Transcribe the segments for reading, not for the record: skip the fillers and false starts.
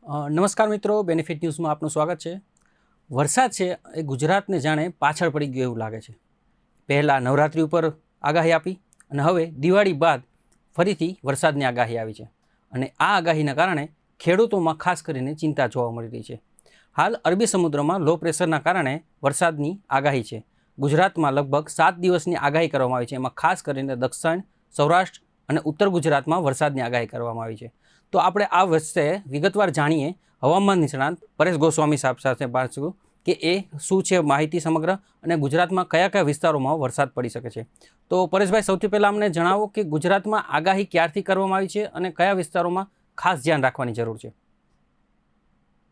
નમસ્કાર મિત્રો, બેનિફિટ ન્યૂઝમાં આપનું સ્વાગત છે. વરસાદ છે એ ગુજરાતને જાણે પાછળ પડી ગયું એવું લાગે છે. પહેલાં નવરાત્રિ ઉપર આગાહી આપી અને હવે દિવાળી બાદ ફરીથી વરસાદની આગાહી આવી છે. અને આ આગાહીના કારણે ખેડૂતોમાં ખાસ કરીને ચિંતા જોવા મળી રહી છે. હાલ અરબી સમુદ્રમાં લો પ્રેશરના કારણે વરસાદની આગાહી છે. ગુજરાતમાં લગભગ 7 દિવસની આગાહી કરવામાં આવી છે. એમાં ખાસ કરીને દક્ષિણ, સૌરાષ્ટ્ર અને ઉત્તર ગુજરાતમાં વરસાદની આગાહી કરવામાં આવી છે. તો આપણે આ વિશે વિગતવાર જાણીએ હવામાન નિષ્ણાંત પરેશ ગોસ્વામી સાહેબ સાથે પાછું કે એ શું છે માહિતી સમગ્ર અને ગુજરાતમાં કયા કયા વિસ્તારોમાં વરસાદ પડી શકે છે. તો પરેશભાઈ, સૌથી પહેલાં અમને જણાવો કે ગુજરાતમાં આગાહી ક્યારથી કરવામાં આવી છે અને કયા વિસ્તારોમાં ખાસ ધ્યાન રાખવાની જરૂર છે.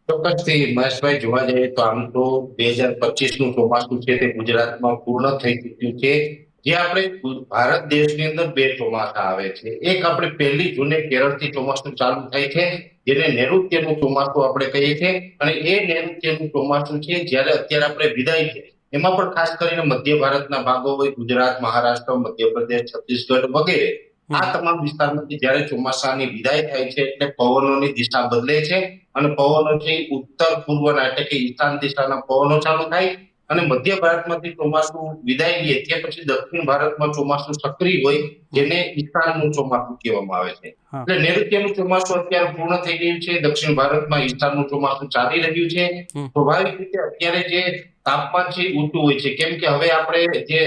ચોક્કસથી મહેશભાઈ, જોવા જઈએ તો આમ તો 2025નું ચોમાસું છે તે ગુજરાતમાં પૂર્ણ થઈ ચૂક્યું છે. જે આપણે ભારત દેશની અંદર બે ચોમાસા આવે છે. એક આપણે 1 જૂને કેરળથી ચોમાસું ચાલુ થાય છે, જેને નૈઋત્યનું ચોમાસું આપણે કહીએ છીએ. અને એ નૈઋત્યનું ચોમાસું છે જ્યારે અત્યારે આપણે વિદાય છે, એમાં પણ ખાસ કરીને મધ્ય ભારતના ભાગો હોય, ગુજરાત, મહારાષ્ટ્ર, મધ્યપ્રદેશ, છત્તીસગઢ વગેરે આ તમામ વિસ્તારમાંથી જ્યારે ચોમાસાની વિદાય થાય છે એટલે પવનોની દિશા બદલે છે અને પવનો છે ઉત્તર પૂર્વના એટલે કે ઈશાન દિશાના પવનો ચાલુ થાય અને મધ્ય ભારતમાંથી ચોમાસું વિદાય લે તે પછી દક્ષિણ ભારતમાં ચોમાસું સક્રિય હોય, જેને ઈશાનનું ચોમાસું કહેવામાં આવે છે. એટલે નૈઋત્યનું ચોમાસું અત્યારે પૂર્ણ થઈ ગયું છે. દક્ષિણ ભારતમાં ઈશાનનું ચોમાસું ચાલી રહ્યું છે. સ્વાભાવિક રીતે અત્યારે જે તાપમાન છે ઊંચું હોય છે, કેમ કે હવે આપણે જે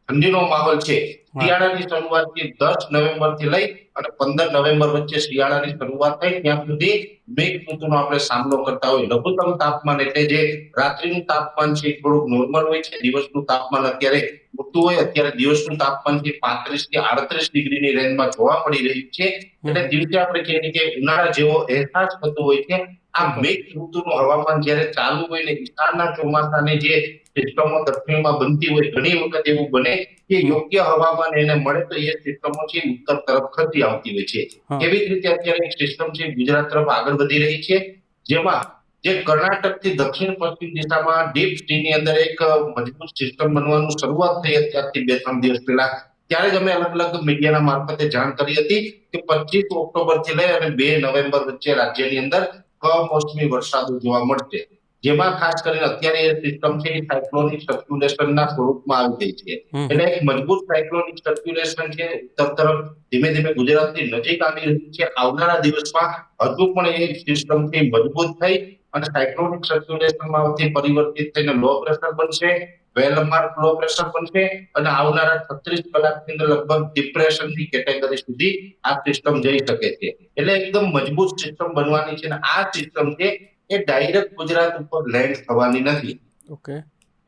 ઠંડીનો માહોલ છે, શિયાળાની શરૂઆતથી 10 નવેમ્બરથી લઈ અને 15 નવેમ્બર વચ્ચે શિયાળાની શરૂઆત થઈ ત્યાં સુધી મેઘ ઋતુનો આપણે સામનો કરતા હોય. લઘુત્તમ તાપમાન એટલે જે રાત્રિનું તાપમાન છે થોડુંક નોર્મલ હોય છે, દિવસનું તાપમાન અત્યારે ઊંચું હોય. અત્યારે દિવસનું તાપમાન છે 35 થી 38 ડિગ્રીની રેન્જમાં જોવા મળી રહ્યું છે. એટલે દિવસે આપણે કહીએ કે ઉનાળા જેવો અહેસાસ થતો હોય છે. આ મેઘ ઋતુનું હવામાન જ્યારે ચાલુ હોય ને ઈશાનના ચોમાસાને જે સિસ્ટમો દક્ષિણમાં બનતી હોય, ઘણી વખત એવું બને કે યોગ્ય હવામાન એને મળે તો એ સિસ્ટમો છે ઉત્તર તરફ ખસી આવતી હોય છે. એવી જ રીતે અત્યારે એક સિસ્ટમ છે ગુજરાત તરફ આગળ વધી રહી છે, જેમાં જે કર્ણાટકથી દક્ષિણ પશ્ચિમ દિશામાં ડીપ સી અંદર એક મજબૂત સિસ્ટમ બનવાનું શરૂઆત થઈ અત્યારથી 2-3 દિવસ પહેલા. ત્યારે જ અમે અલગ અલગ મીડિયાના મારફતે જાણ કરી હતી કે 25 ઓક્ટોબરથી લઈ અને 2 નવેમ્બર વચ્ચે રાજ્યની અંદર કમોસમી વરસાદો જોવા મળશે, જેમાં ખાસ કરીને અત્યારે એ સિસ્ટમ છે એ સાયક્લોનિક સર્ક્યુલેશનના સ્વરૂપમાં આવી ગઈ છે. એટલે એક મજબૂત સાયક્લોનિક સર્ક્યુલેશન છે ઉત્તર તરફ ધીમે ધીમે ગુજરાતની નજીક આવી રહી છે. આવનારા દિવસમાં હજુ પણ એ સિસ્ટમથી મજબૂત થઈ અને સાયક્લોનિક સર્ક્યુલેશનમાંથી પરિવર્તિત થઈને લો પ્રેશર બનશે, વેલમાર્ક લો પ્રેશર બનશે અને આવનારા 36 કલાકની અંદર લગભગ ડિપ્રેશનની કેટેગરી સુધી આ સિસ્ટમ જઈ શકે છે. એટલે એકદમ મજબૂત સિસ્ટમ બનવાની છે અને આ સિસ્ટમ છે એ ડાયરેક્ટ ગુજરાત ઉપર લેન્ડ થવાની નથી.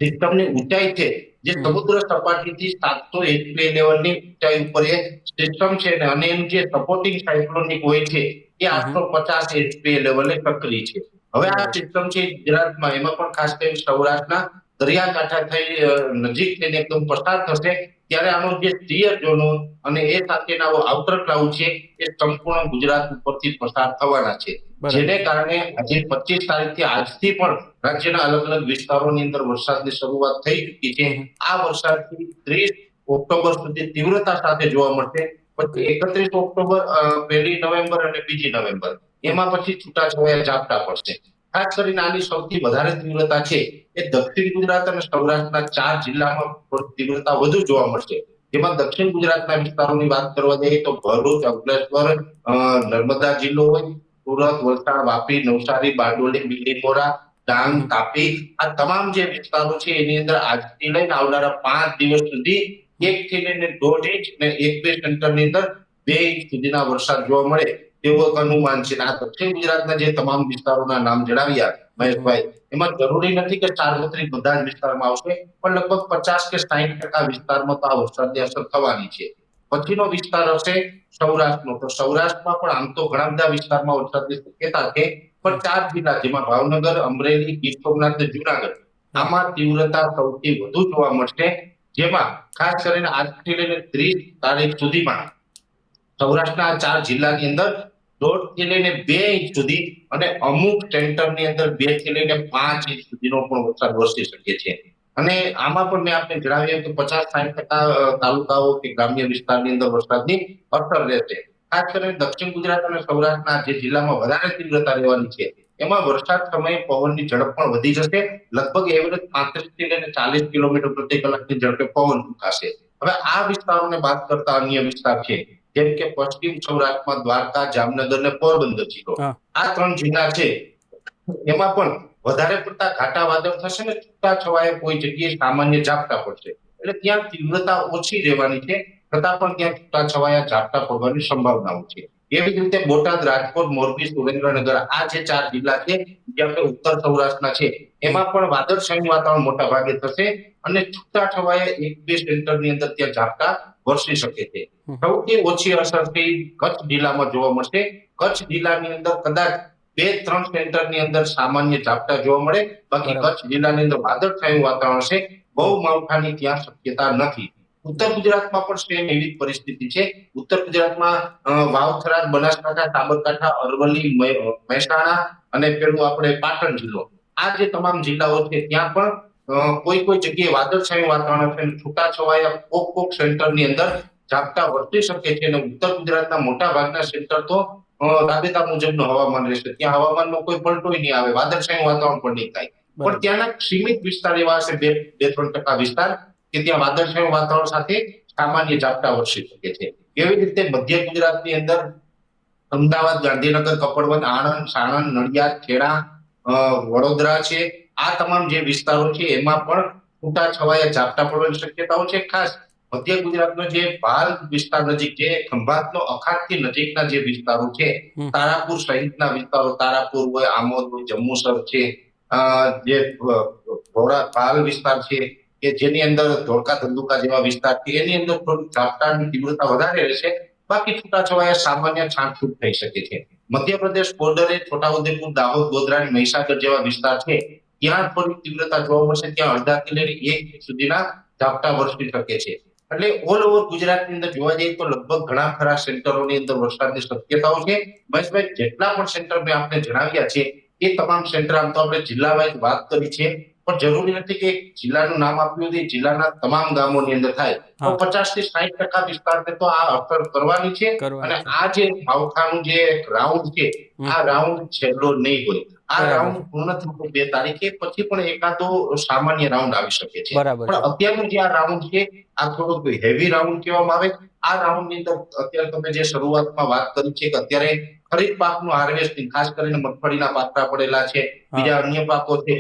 સિસ્ટમની ઊંચાઈ છે જે સમુદ્ર સપાટીથી 780 લેવલની ઊંચાઈ ઉપર એ સિસ્ટમ છે અને એનું જે સપોર્ટિંગ સાયક્લોનિક હોય છે એ 850 લેવલે સક્રિય છે. હવે આ સિસ્ટમ છે ગુજરાતમાં, એમાં પણ ખાસ કરીને સૌરાષ્ટ્રના દરિયાકાંઠા થઈ નજીક થઈને એકદમ પસાર થશે ત્યારે આનો જે સ્ટીયર ઝોન અને એ સાથેના આઉટર ક્લાઉડ છે એ સંપૂર્ણ ગુજરાત ઉપરથી પસાર થવાના છે. જેને કારણે આજે 25 તારીખથી આજથી પણ રાજ્યના અલગ અલગ વિસ્તારોની અંદર વરસાદની શરૂઆત થઈ ચૂકી છે. આ વરસાદથી 30 ઓક્ટોબર સુધી તીવ્રતા સાથે જોવા મળશે. પછી 31 ઓક્ટોબર, 1 નવેમ્બર અને 2 નવેમ્બર એમાં પછી છૂટાછવાયા ઝાપટા પડશે. ખાસ કરીને આની સૌથી વધારે તીવ્રતા છે એ દક્ષિણ ગુજરાત અને સૌરાષ્ટ્રના 4 જિલ્લામાં તીવ્રતા વધુ જોવા મળશે. જેમાં દક્ષિણ ગુજરાતના વિસ્તારોની વાત કરવા જઈએ તો ભરૂચ, અંકલેશ્વર, નર્મદા જિલ્લો હોય, સુરત, વલસાડ, વાપી, નવસારી, બારડોલી, બીલીમોરા, ડાંગ, તાપી આ તમામ જે વિસ્તારો છે એની અંદર આજથી લઈને આવનારા 5 દિવસ સુધી 1 થી લઈને 1.5 ઇંચ અને 1-2 સેન્ટીમીટરની અંદર 2 ઇંચ સુધીના વરસાદ જોવા મળે તેવું અનુમાન છે. આ દક્ષિણ ગુજરાતના જે તમામ વિસ્તારોના નામ જણાવ્યા મહેશભાઈ, એમાં જરૂરી નથી કે સાર્વત્રિક બધા જ વિસ્તારમાં આવશે, પણ લગભગ 50 કે 60% વિસ્તારમાં તો આ વરસાદની અસર થવાની છે. પછીનો વિસ્તાર હશે સૌરાષ્ટ્રનો. તો સૌરાષ્ટ્રમાં પણ આમ તો ઘણા બધા વિસ્તારમાં વરસાદની શક્યતા છે, પણ 4 જિલ્લા જેમાં ભાવનગર, અમરેલી, ગીર સોમનાથ અને જુનાગઢ આમાં તીવ્રતા સૌથી વધુ જોવા મળશે. જેમાં ખાસ કરીને આજથી લઈને 30 તારીખ સુધીમાં સૌરાષ્ટ્રના 4 જિલ્લાની અંદર 1.5 થી લઈને 2 ઇંચ સુધી અને અમુક સેન્ટરની અંદર 2 થી લઈને 5 ઇંચ સુધીનો પણ વરસાદ વરસી શકે છે. અને આમાં પણ મેં આપને જણાવ્યું કે 50-60% તાલુકાઓ કે ગ્રામ્ય વિસ્તારની અંદર વરસાદની અસર રહેશે. ખાસ કરીને દક્ષિણ ગુજરાત અને સૌરાષ્ટ્રના જે જિલ્લામાં વધારે તીવ્રતા રહેવાની છે એમાં વરસાદ સમયે પવનની ઝડપ પણ વધી જશે. લગભગ એવરેજ 35 થી લઈને 40 કિલોમીટર પ્રતિ કલાકની ઝડપે પવન ફૂંકાશે. હવે આ વિસ્તારોને બાદ કરતા અન્ય વિસ્તાર છે, જેમ કે પશ્ચિમ સૌરાષ્ટ્રમાં દ્વારકા, જામનગર ને પોરબંદર જિલ્લો, હા. આ 3 જિલ્લા છે. એમાં પણ વધારે પડતા ઘાટા વાદળ થશે ને છૂટા છવાયા કોઈ જગ્યાએ સામાન્ય ઝાપટા પડશે. એટલે ત્યાં તીવ્રતા ઓછી રહેવાની છે, છતાં પણ ત્યાં છૂટા છવાયા ઝાપટા પડવાની સંભાવનાઓ છે. એવી જ રીતે બોટાદ, રાજકોટ, મોરબી, સુરેન્દ્રનગર આ જે 4 જિલ્લા છે, જે આપણે ઉત્તર સૌરાષ્ટ્રના છે, એમાં પણ વાદળછાયું વાતાવરણ મોટા ભાગે થશે અને છૂટા છવાયા 1-2 સેન્ટરની અંદર ત્યાં ઝાપટા વરસી શકે છે. સૌથી ઓછી અસર કચ્છ જિલ્લામાં જોવા મળશે. કચ્છ જિલ્લાની અંદર કદાચ 2-3 સેન્ટરની અંદર સામાન્ય ઝાપટા જોવા મળે, બાકી બરાબર. કચ્છ જિલ્લાની અંદર વાદળછાયું વાતાવરણ છે. બહુ માવઠાની ત્યાં શક્યતા નથી. ઉત્તર ગુજરાતમાં પણ સેમ એવી જ પરિસ્થિતિ છે. ઉત્તર ગુજરાતમાં વાવ-થરાદ, બનાસકાંઠા, સાબરકાંઠા, અરવલ્લી, મહેસાણા અને પેલું આપણે પાટણ જિલ્લો, આ જે તમામ જિલ્લાઓ છે ત્યાં પણ કોઈ જગ્યાએ વાદળછાયું વાતાવરણ છે, છૂટા છવાયા કોક સેન્ટરની અંદર ઝાપટા વરસી શકે છે. અને ઉત્તર ગુજરાતના મોટા ભાગના સેન્ટર તો રાબેતા મુજબનું હવામાન રહેશે. ત્યાં હવામાનમાં કોઈ પલટોય નહીં આવે, વાદળછાયું વાતાવરણ પણ નહીં થાય. પણ ત્યાંના સીમિત વિસ્તાર એવા હશે, 2-3% વિસ્તાર, કે ત્યાં વાદળછાયું વાતાવરણ સાથે સામાન્ય ઝાપટા વરસી શકે છે. એવી રીતે મધ્ય ગુજરાતની અંદર અમદાવાદ, ગાંધીનગર, કપડવંજ, આણંદ, સાણંદ, નડિયાદ, ખેડા, વડોદરા છે, આ તમામ જે વિસ્તારો છે એમાં પણ છૂટા છવાયા ઝાપટા પડવાની શક્યતાઓ છે. ખાસ મધ્ય ગુજરાતનો જે ભાલ વિસ્તાર નજીક છે, ખંભાતનો અખાતથી નજીકના જે વિસ્તારો છે, તારાપુર સહિતના વિસ્તારો, તારાપુર હોય, આમોદ હોય, જંબુસર છે, જે ભાલ વિસ્તાર છે કે જેની અંદર ધોળકા ધંધુકા જેવા વિસ્તાર છે, એની અંદર થોડી ઝાપટાની તીવ્રતા વધારે રહેશે. બાકી છૂટાછવાયા સામાન્ય છાંટછૂટ થઈ શકે છે. મધ્યપ્રદેશ બોર્ડરે છોટાઉદેપુર, દાહોદ, ગોધરા, મહીસાગર જેવા વિસ્તાર છે, ત્યાં થોડી તીવ્રતા જોવા મળશે. ત્યાં અડધાથી લઈને 1 ઇંચ સુધીના ઝાપટા વરસી શકે છે. એટલે ઓલ ઓવર ગુજરાતની અંદર જોવા જઈએ તો લગભગ ઘણા ખરા સેન્ટરોની અંદર વરસાદની શક્યતાઓ છે. મહેશભાઈ, જેટલા પણ સેન્ટર મેં આપને જણાવ્યા છે એ તમામ સેન્ટર, આમ તો આપણે જિલ્લા વાઇઝ વાત કરી છે, પણ જરૂરી નથી કે જિલ્લાનું નામ આપ્યું હોય જિલ્લાના તમામ ગામોની અંદર થાય. તો 50 થી 60% વિસ્તારને તો આ અસર કરવાની છે. અને આ જે માવઠાનું જે રાઉન્ડ છે, આ રાઉન્ડ છેલ્લો નહીં હોય. આ રાઉન્ડ પૂર્ણ થતો 2 તારીખે, પછી પણ એકાદો સામાન્ય રાઉન્ડ આવી શકે છે. પણ અત્યારનું જે આ રાઉન્ડ છે, આ થોડોક હેવી રાઉન્ડ કહેવામાં આવે. આ રાઉન્ડની અંદર અત્યારે તમે જે શરૂઆતમાં વાત કરી છે કે અત્યારે ખરીફ પાકનું હાર્વેસ્ટિંગ, ખાસ કરીને મગફળીના પાકડા પડેલા છે, બીજા અન્ય પાકો છે,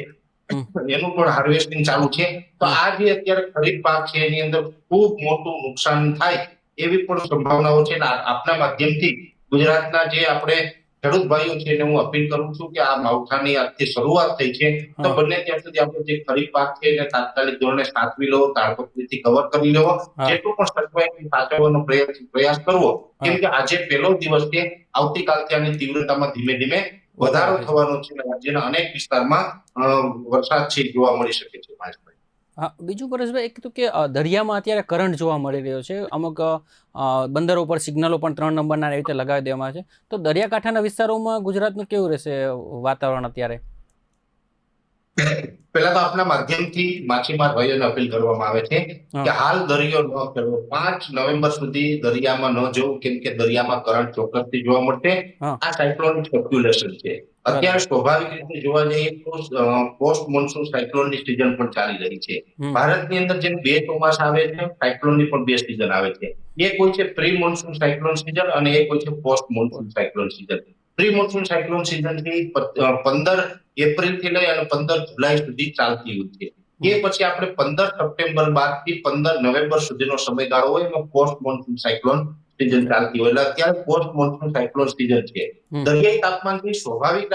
એનું પણ હાર્વેસ્ટિંગ ચાલુ છે. તો આ જે અત્યારે ખરીફ પાક છે એની અંદર ખૂબ મોટું નુકસાન થાય એવી પણ સંભાવનાઓ છે. આપના માધ્યમથી ગુજરાતના જે આપણે ખેડૂત ભાઈઓ છે એને હું અપીલ કરું છું કે આ માવઠાની આજથી શરૂઆત થઈ છે, તો બને ત્યાં સુધી આપણો જે ખરીફ પાક છે એને તાત્કાલિક ધોરણે સાચવી લેવો, તાડપત્રીથી કવર કરી લેવો, જેટલું પણ સચવાય સાચવવાનો પ્રયાસ કરવો. કેમ કે આજે પહેલો દિવસ છે, આવતીકાલથી આની તીવ્રતામાં ધીમે ધીમે વધારો થવાનો છે. રાજ્યના અનેક વિસ્તારમાં વરસાદ છે જોવા મળી શકે છે. હા, બીજું પરેશભાઈ, એક તો કે દરિયામાં અત્યારે કરંટ જોવા મળી રહ્યો છે. અમુક બંદરો પર સિગ્નલો પણ 3 નંબરના એવી રીતે લગાવી દેવામાં છે. તો દરિયાકાંઠાના વિસ્તારોમાં ગુજરાતનું કેવું રહેશે વાતાવરણ અત્યારે? પહેલા તો આપના માધ્યમથી માછીમાર ભાઈઓને અપીલ કરવામાં આવે છે કે હાલ દરિયો ન ખેડવો. 5 નવેમ્બર સુધી દરિયામાં ન જવું, કેમ કે દરિયામાં કરંટ ચોક્કસથી જોવા મળશે. આ સાયક્લોનિક સર્ક્યુલેશન છે. અત્યારે સ્વાભાવિક રીતે જોવા જઈએ તો પોસ્ટ મોન્સૂન સાયક્લોનની સિઝન પણ ચાલી રહી છે. ભારતની અંદર જેમ 2 ચોમાસા આવે છે, સાયક્લોનની પણ 2 સિઝન આવે છે. એક હોય છે પ્રી મોન્સૂન સાયક્લોન સિઝન અને એક હોય છે post monsoon cyclone season. Pre monsoon cyclone season થી 15 એપ્રિલ થી લઈ અને 15 જુલાઈ સુધી ચાલતી હોય છે. એ પછી આપણે 15 સપ્ટેમ્બર બાદ થી 15 નવેમ્બર સુધીનો સમયગાળો હોય એમાં પોસ્ટ મોન્સૂન સાયક્લોન સિઝન ચાલતી હોય. એટલે અત્યારે પોસ્ટ મોન્સૂન સાયક્લોન સિઝન છે. દરિયાઈ તાપમાનથી સ્વાભાવિક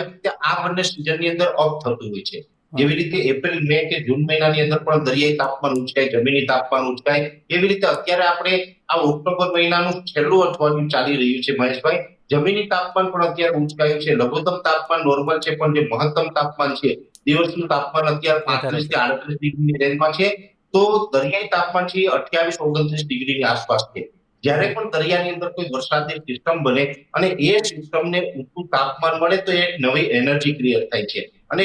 રીતે આ બંને સિઝનની અંદર અપ થતું હોય છે. જેવી રીતે એપ્રિલ, મે કે જૂન મહિનાની અંદર પણ દરિયાઈ તાપમાન ઊંચાય, જમીની તાપમાન ઊંચાય, એવી રીતે અત્યારે આપણે આ ઓક્ટોબર મહિનાનું છેલ્લું અઠવાડિયું ચાલી રહ્યું છે મહેશભાઈ, જમીની તાપમાન પણ અત્યારે ઊંચકાયું છે. લઘુત્તમ તાપમાન નોર્મલ છે, પણ જે મહત્તમ તાપમાન છે, દિવસનું તાપમાન અત્યારે 35 થી 38 ડિગ્રીની રેન્જમાં છે. તો દરિયાઈ તાપમાન છે 28-29 ડિગ્રીની આસપાસ છે. જ્યારે પણ દરિયાની અંદર કોઈ વરસાદની સિસ્ટમ બને અને એ સિસ્ટમને ઊંચું તાપમાન મળે તો એક નવી એનર્જી ક્રિએટ થાય છે અને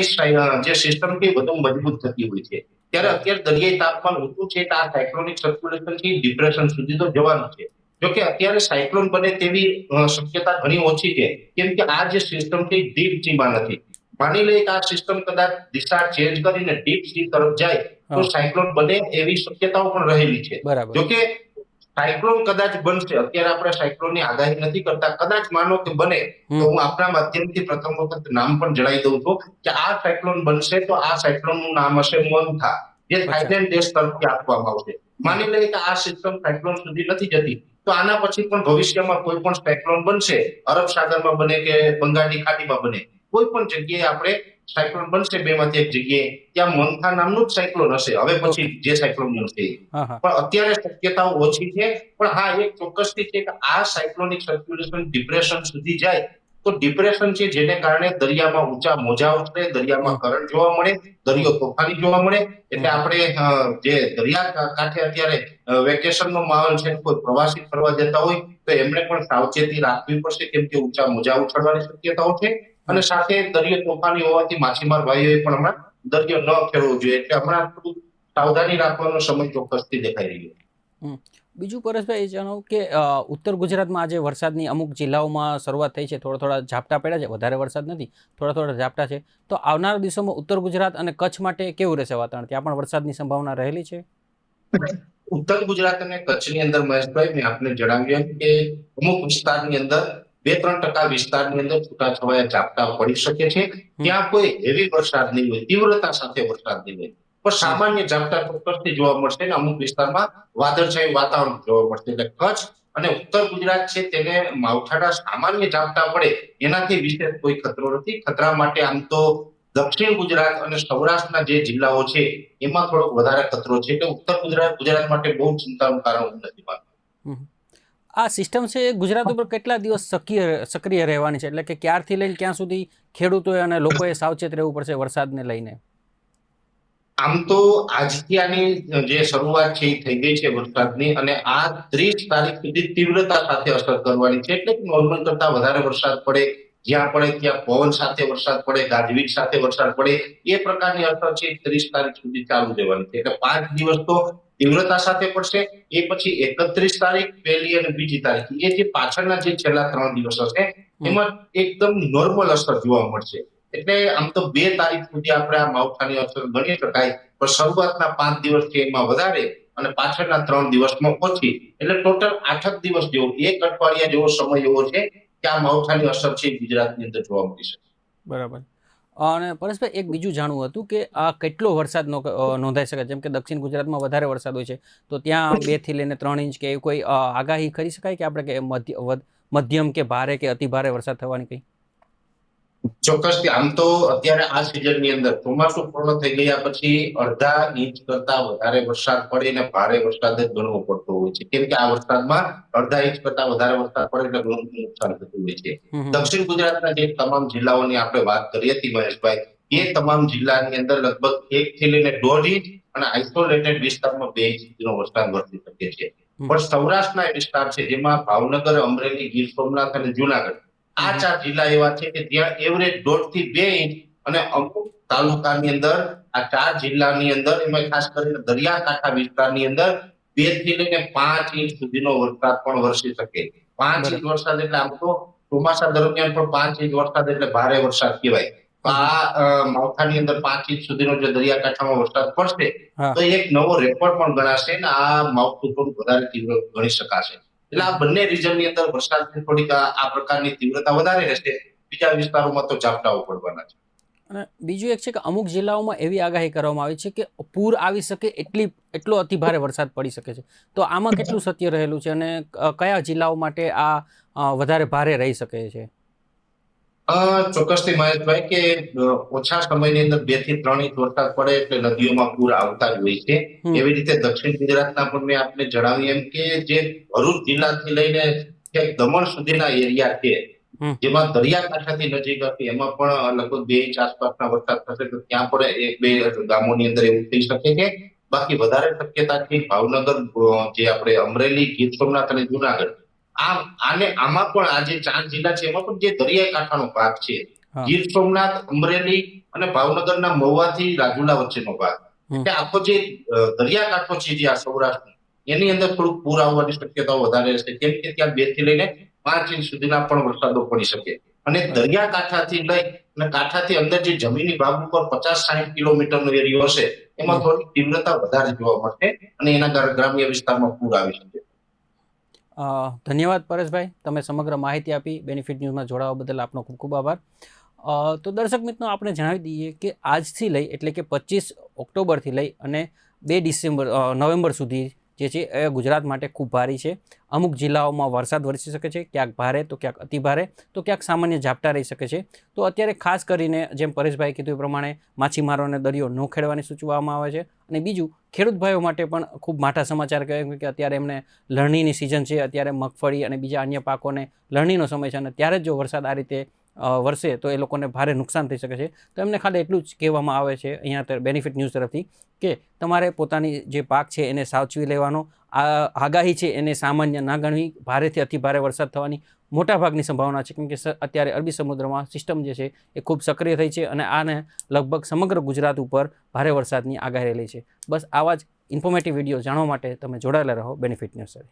જે સિસ્ટમ છે વધુ મજબૂત થતી હોય છે. ત્યારે અત્યારે દરિયાઈ તાપમાન ઊંચું છે, આ સાયક્લોનિક સર્ક્યુલેશન થી ડિપ્રેશન સુધી તો જવાનું છે. જોકે અત્યારે સાયક્લોન બને તેવી શક્યતા ઘણી ઓછી છે, કેમ કે આ જે સિસ્ટમ છે ડીપ સીમાં નથી. માની લઈએ કે આ સિસ્ટમ કદાચ દિશા ચેન્જ કરીને ડીપ સી તરફ જાય તો હા, સાયક્લોન બને એવી શક્યતાઓ પણ રહેલી છે. બરાબર. જોકે સાયક્લોન કદાચ બનશે, અત્યારે આપણે સાયક્લોનની આગાહી નથી કરતા, કદાચ માનો કે બને તો હમ. હું આપણા માધ્યમથી પ્રથમ વખત નામ પણ જણાવી દઉં છું કે આ સાયક્લોન બનશે તો આ સાયક્લોનનું નામ હશે મોન્થા, જે અચ્છા. થાઈલેન્ડ દેશ તરફથી આપવામાં આવશે. હમ. માની લઈએ કે આ સિસ્ટમ સાયક્લોન સુધી નથી જતી તો આના પછી પણ ભવિષ્યમાં કોઈ પણ સાયક્લોન બનશે, અરબ સાગરમાં બને કે બંગાળની ખાડીમાં બને, કોઈ પણ જગ્યાએ આપણે સાયક્લોન બનશે બેમાંથી એક જગ્યાએ, ત્યાં મોન્થા નામનું જ સાયક્લોન હશે હવે પછી ઓકે. જે સાયક્લોન બનશે. હા, હા. પણ અત્યારે શક્યતાઓ ઓછી છે. પણ હા, એક ચોક્કસથી છે કે આ સાયક્લોનિક સર્ક્યુલેશન ડિપ્રેશન સુધી જાય તો ડિપ્રેશન છે જેને કારણે દરિયામાં ઊંચા મોજા ઉછળે, દરિયામાં હમ. કરંટ જોવા મળે, હમ. દરિયો તોફાની જોવા મળે. એટલે હમ. આપણે જે દરિયા કાંઠે અત્યારે વેકેશનનો માહોલ છે, કોઈ પ્રવાસી ફરવા જતા હોય તો એમણે પણ સાવચેતી રાખવી પડશે, કેમ કે ઊંચા મોજા ઉછળવાની શક્યતાઓ છે. અને હમ. સાથે દરિયો તોફાની હોવાથી માછીમાર ભાઈઓએ પણ હમણાં દરિયો ન ખેડવો જોઈએ. એટલે હમણાં થોડું સાવધાની રાખવાનો સમય ચોક્કસથી દેખાઈ રહ્યો છે. હમ. બીજું પરેશભાઈ એ જણાવું કે ઉત્તર ગુજરાતમાં આજે વરસાદની અમુક જિલ્લાઓમાં શરૂઆત થઈ છે, થોડા થોડા ઝાપટા પડ્યા છે, વધારે વરસાદ નથી, થોડા થોડા ઝાપટા છે. તો આવનારા દિવસોમાં ઉત્તર ગુજરાત અને કચ્છ માટે કેવું રહેશે વાતાવરણ? ત્યાં પણ વરસાદની સંભાવના રહેલી છે? ઉત્તર ગુજરાત અને કચ્છની અંદર મહેશભાઈ, મેં આપને જણાવ્યું એમ કે અમુક વિસ્તારની અંદર 2-3% વિસ્તારની અંદર છૂટાછવાયા ઝાપટા પડી શકે છે. હમ. ત્યાં કોઈ હેવી વરસાદ નહીં હોય, તીવ્રતા સાથે વરસાદ નહીં હોય, પણ હમ. સામાન્ય ઝાપટા ચોક્કસથી જોવા મળશે અને અમુક વિસ્તારમાં વાદળછાયું વાતાવરણ જોવા મળશે. એટલે કચ્છ અને ઉત્તર ગુજરાત છે તેને માવઠાના સામાન્ય ઝાપટા પડે એનાથી વિશેષ કોઈ ખતરો નથી. ખતરા માટે આમ તો દક્ષિણ ગુજરાત અને સૌરાષ્ટ્રના જે જિલ્લાઓ છે એમાં થોડોક વધારે ખતરો છે. એટલે ઉત્તર ગુજરાત માટે બહુ ચિંતાનું કારણ હું નથી માનતો. હમ. આ સિસ્ટમ છે એ ગુજરાત ઉપર કેટલા દિવસ સક્રિય રહેવાની છે? એટલે કે ક્યારથી લઈને ક્યાં સુધી ખેડૂતોએ અને લોકોએ સાવચેત રહેવું પડશે વરસાદને લઈને? આમ તો આજથી આની જે શરૂઆત છે એ થઈ ગઈ છે વરસાદની, અને આ 30 તારીખ સુધી તીવ્રતા સાથે અસર કરવાની છે. એટલે નોર્મલ કરતા વધારે વરસાદ પડે, જ્યાં પડે ત્યાં પવન સાથે વરસાદ પડે, ગાજવીજ સાથે વરસાદ પડે, એ પ્રકારની અસર છે 30 તારીખ સુધી ચાલુ રહેવાની છે. એટલે 5 દિવસ તો તીવ્રતા સાથે પડશે. એ પછી 31 તારીખ, 1લી અને 2જી તારીખ, એ જે પાછળના જે છેલ્લા 3 દિવસ હશે હમ. એમાં એકદમ નોર્મલ અસર જોવા મળશે. એટલે આમ તો 2 તારીખ સુધી આપણે આ માવઠાની અસર ગણી શકાય, પણ શરૂઆતના 5 દિવસ છે એમાં વધારે અને પાછળના 3 દિવસમાં ઓછી. એટલે ટોટલ 8 દિવસ જેવો, 1 અઠવાડિયા જેવો સમય એવો છે કે આ માવઠાની અસર છે ગુજરાતની અંદર જોવા મળી શકે. બરાબર. અને પરેશભાઈ, એક બીજું જાણવું હતું કે આ કેટલો વરસાદ નોંધાઈ શકે? જેમ કે દક્ષિણ ગુજરાતમાં વધારે વરસાદ હોય છે, તો ત્યાં 2 થી લઈને 3 ઇંચ કે એવી કોઈ આગાહી કરી શકાય કે આપણે, કે મધ્યમ કે ભારે કે અતિ ભારે વરસાદ થવાની કંઈ? ચોક્કસથી આમ તો અત્યારે આ સિઝનની અંદર ચોમાસું પૂર્ણ થઈ ગયા પછી અડધા ઇંચ કરતા વધારે વરસાદ પડે ને ભારે વરસાદ જ ગણવો પડતો હોય છે, કેમ કે આ વરસાદમાં અડધા ઇંચ કરતા વધારે વરસાદ પડે એટલે ઘણું બધું નુકસાન થતું હોય છે. હમ. હમ. દક્ષિણ ગુજરાતના જે તમામ જિલ્લાઓની આપણે વાત કરી હતી મહેશભાઈ, એ હમ. તમામ જિલ્લાની અંદર લગભગ 1 થી લઈને 1.5 ઇંચ અને આઇસોલેટેડ વિસ્તારમાં 2 ઇંચ સુધીનો વરસાદ વરસી શકે છે. હમ. પણ સૌરાષ્ટ્રના વિસ્તાર છે જેમાં ભાવનગર, અમરેલી, ગીર સોમનાથ અને જુનાગઢ, આ હમ. 4 જિલ્લા એવા છે કે જ્યાં એવરેજ 1.5 થી 2 ઇંચ, અને અમુક તાલુકાની અંદર આ 4 જિલ્લાની અંદર એમાં ખાસ કરીને દરિયાકાંઠા વિસ્તારની અંદર 2 થી લઈને 5 ઇંચ સુધીનો વરસાદ પણ વરસી શકે. 5 ઇંચ બરાબર. વરસાદ એટલે આમ તો ચોમાસા દરમિયાન પણ 5 ઇંચ વરસાદ એટલે ભારે વરસાદ કહેવાય. તો હમ. હમ. આ માવઠાની અંદર 5 ઇંચ સુધીનો જે દરિયાકાંઠામાં વરસાદ પડશે હા. તો એક નવો રેકોર્ડ પણ ગણાશે ને આ માવઠું થોડું વધારે તીવ્ર ગણી શકાશે. એટલે આ બંને રીજનની અંદર વરસાદની થોડીક આ પ્રકારની તીવ્રતા વધારે રહેશે. બીજા વિસ્તારોમાં તો ઝાપટાઓ પડવાના છે. અને બીજું એક છે કે અમુક જિલ્લાઓમાં એવી આગાહી કરવામાં આવી છે કે પૂર આવી શકે એટલો અતિભારે વરસાદ પડી શકે છે. તો આમાં કેટલું સત્ય રહેલું છે અને કયા જિલ્લાઓ માટે આ વધારે ભારે રહી શકે છે? ચોક્કસથી મહેશભાઈ કે ઓછા સમયની અંદર 2 થી 3 ઇંચ વરસાદ પડે એટલે નદીઓમાં પૂર આવતા જ હોય છે. હમ. એવી રીતે દક્ષિણ ગુજરાતના પણ મેં આપને જણાવ્યું એમ કે જે ભરૂચ જિલ્લાથી લઈને છેક દમણ સુધીના એરિયા છે, હમ. જેમાં દરિયાકાંઠાથી નજીક હતી, એમાં પણ લગભગ 2 ઇંચ આસપાસના વરસાદ થશે. તો ત્યાં પણ 1-2 ગામોની અંદર એવું થઈ શકે છે. બાકી વધારે શક્યતા છે ભાવનગર, જે આપણે અમરેલી, ગીર સોમનાથ અને જુનાગઢ, આમાં પણ આ જે 4 જિલ્લા છે એમાં પણ જે દરિયાકાંઠાનો ભાગ છે, હા. ગીર સોમનાથ, અમરેલી અને ભાવનગરના મહુવાથી રાજુલા વચ્ચેનો ભાગ, હમ. એટલે આખો જે દરિયાકાંઠો છે જે આ સૌરાષ્ટ્ર, એની અંદર થોડુંક પૂર આવવાની શક્યતાઓ વધારે રહેશે, કેમ કે ત્યાં 2 થી લઈને 5 ઇંચ સુધીના પણ વરસાદો પડી શકે. અને દરિયાકાંઠાથી લઈ અને કાંઠાથી અંદર જે જમીની ભાગ ઉપર 50-60 કિલોમીટરનો એરિયો હશે, એમાં થોડી તીવ્રતા વધારે જોવા મળશે અને એના ગ્રામ્ય વિસ્તારમાં પૂર આવી શકે. ધન્યવાદ પરેશભાઈ, તમે સમગ્ર માહિતી આપી. બેનિફિટ ન્યૂઝમાં જોડાવા બદલ આપનો ખૂબ ખૂબ આભાર. તો દર્શક મિત્રો, આપણે જણાવી દઈએ કે આજથી લઈ એટલે કે 25 ઓક્ટોબરથી લઈ અને 2 નવેમ્બર સુધી જે છે એ ગુજરાત માટે ખૂબ ભારી છે. અમુક જિલ્લાઓમાં વરસાદ વરસી શકે છે, ક્યાંક ભારે તો ક્યાંક અતિ ભારે તો ક્યાંક સામાન્ય ઝાપટા રહી શકે છે. તો અત્યારે ખાસ કરીને જેમ પરેશભાઈ કીધું એ પ્રમાણે માછીમારોને દરિયો ન ખેડવાની સૂચવવામાં આવે છે. અને બીજું, ખેડૂત ભાઈઓ માટે પણ ખૂબ માઠા સમાચાર કહેવાય કે અત્યારે એમને લણણીની સિઝન છે, અત્યારે મગફળી અને બીજા અન્ય પાકોને લણણીનો સમય છે અને ત્યારે જ જો વરસાદ આ રીતે વરસે તો એ લોકોને ભારે નુકસાન થઈ શકે છે. તો એમને ખાલી એટલું જ કહેવામાં આવે છે અહીંયા બેનિફિટ ન્યૂઝ તરફથી કે તમારે પોતાની જે પાક છે એને સાચવી લેવાનો. આ આગાહી છે એને સામાન્ય ના ગણવી. ભારેથી અતિ ભારે વરસાદ થવાની મોટાભાગની સંભાવના છે, કેમ કે અત્યારે અરબી સમુદ્રમાં સિસ્ટમ જે છે એ ખૂબ સક્રિય થઈ છે અને આને લગભગ સમગ્ર ગુજરાત ઉપર ભારે વરસાદની આગાહી રહેલી છે. બસ આવા જ ઇન્ફોર્મેટિવ વિડીયો જાણવા માટે તમે જોડાયેલા રહો બેનિફિટ ન્યૂઝ સાથે.